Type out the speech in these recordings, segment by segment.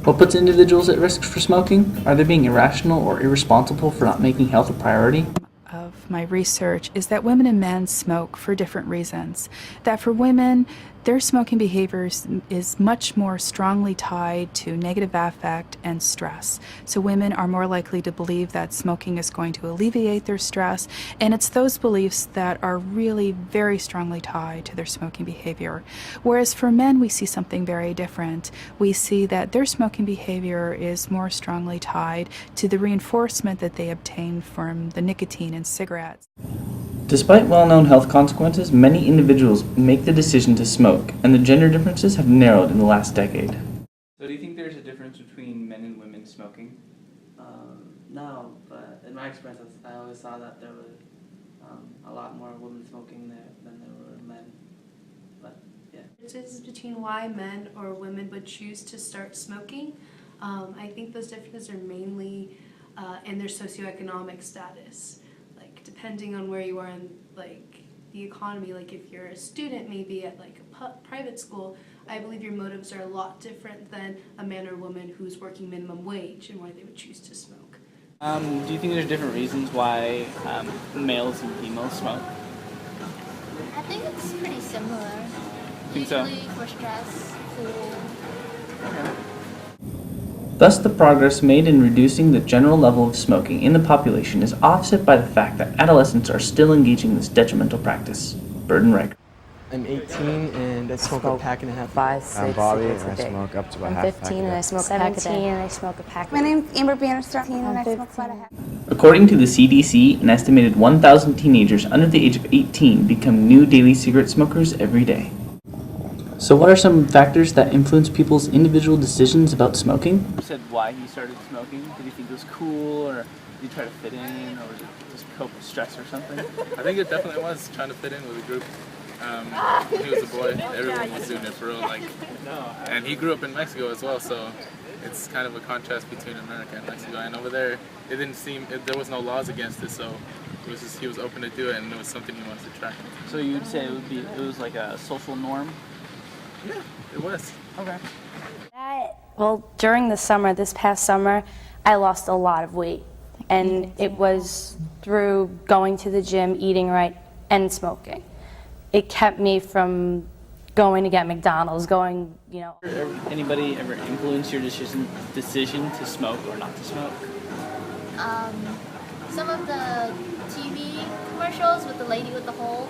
What puts individuals at risk for smoking? Are they being irrational or irresponsible for not making health a priority? Of my research is that women and men smoke for different reasons. That for women, their smoking behaviors is much more strongly tied to negative affect and stress. So women are more likely to believe that smoking is going to alleviate their stress, and it's those beliefs that are really very strongly tied to their smoking behavior. Whereas for men, we see something very different. We see that their smoking behavior is more strongly tied to the reinforcement that they obtain from the nicotine in cigarettes. Despite well-known health consequences, many individuals make the decision to smoke, and the gender differences have narrowed in the last decade. So do you think there's a difference between men and women smoking? No, but in my experience, I always saw that there was a lot more women smoking there than there were men. But yeah. The differences between why men or women would choose to start smoking, I think those differences are mainly in their socioeconomic status. Depending on where you are in the economy, if you're a student maybe at a private school, I believe your motives are a lot different than a man or woman who's working minimum wage and why they would choose to smoke. Do you think there's different reasons why males and females smoke? I think it's pretty similar. Think so? Usually for stress, food. Okay. Thus, the progress made in reducing the general level of smoking in the population is offset by the fact that adolescents are still engaging in this detrimental practice. Rieker. I'm 18 and I smoke a pack and a half. 5, 6 I'm Bobby and cigarettes a I day. smoke up to about I'm half a 15 pack and a I day. smoke a pack a 17 day. and I smoke a pack. My name's Amber Bannister and I smoke about a half. According to the CDC, an estimated 1,000 teenagers under the age of 18 become new daily cigarette smokers every day. So what are some factors that influence people's individual decisions about smoking? You said why he started smoking. Did he think it was cool, or did he try to fit in, or was it just cope with stress or something? I think it definitely was trying to fit in with a group. When he was a boy, everyone was doing it for real, and he grew up in Mexico as well, so it's kind of a contrast between America and Mexico. And over there, there was no laws against it, so it was just he was open to do it, and it was something he wanted to try. So you would say it was like a social norm? Yeah, it was. Okay. Well, during this past summer, I lost a lot of weight. And it was through going to the gym, eating right, and smoking. It kept me from going to get McDonald's, Anybody ever influence your decision to smoke or not to smoke? Some of the TV commercials with the lady with the hole,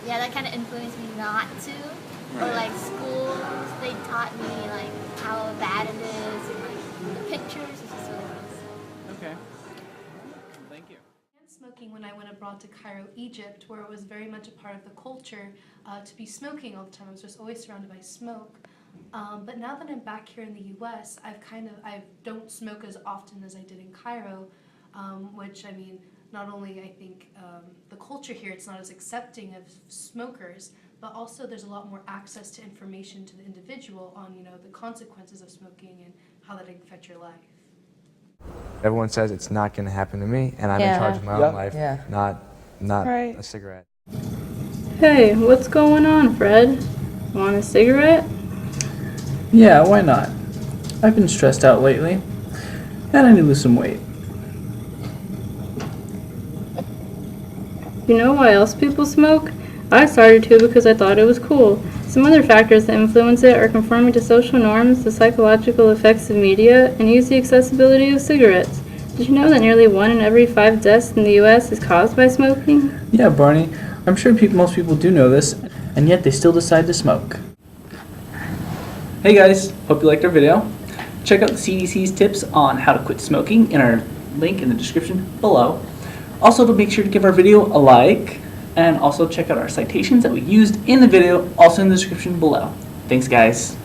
yeah, that kind of influenced me not to. Right. Or schools, they taught me how bad it is, and the pictures, it's just really gross. Okay. Thank you. Smoking when I went abroad to Cairo, Egypt, where it was very much a part of the culture to be smoking all the time. I was just always surrounded by smoke. But now that I'm back here in the U.S., I don't smoke as often as I did in Cairo, which not only I think the culture here, it's not as accepting of smokers, but also there's a lot more access to information to the individual on the consequences of smoking and how that can affect your life. Everyone says it's not going to happen to me, and I'm in charge of my own life, not a cigarette. Hey, what's going on, Fred? Want a cigarette? Yeah, why not? I've been stressed out lately, and I need to lose some weight. You know why else people smoke? I started to because I thought it was cool. Some other factors that influence it are conforming to social norms, the psychological effects of media, and easy accessibility of cigarettes. Did you know that nearly 1 in every 5 deaths in the U.S. is caused by smoking? Yeah, Barney, I'm sure most people do know this, and yet they still decide to smoke. Hey guys, hope you liked our video. Check out the CDC's tips on how to quit smoking in our link in the description below. Also, to make sure to give our video a like, and also check out our citations that we used in the video, also in the description below. Thanks, guys.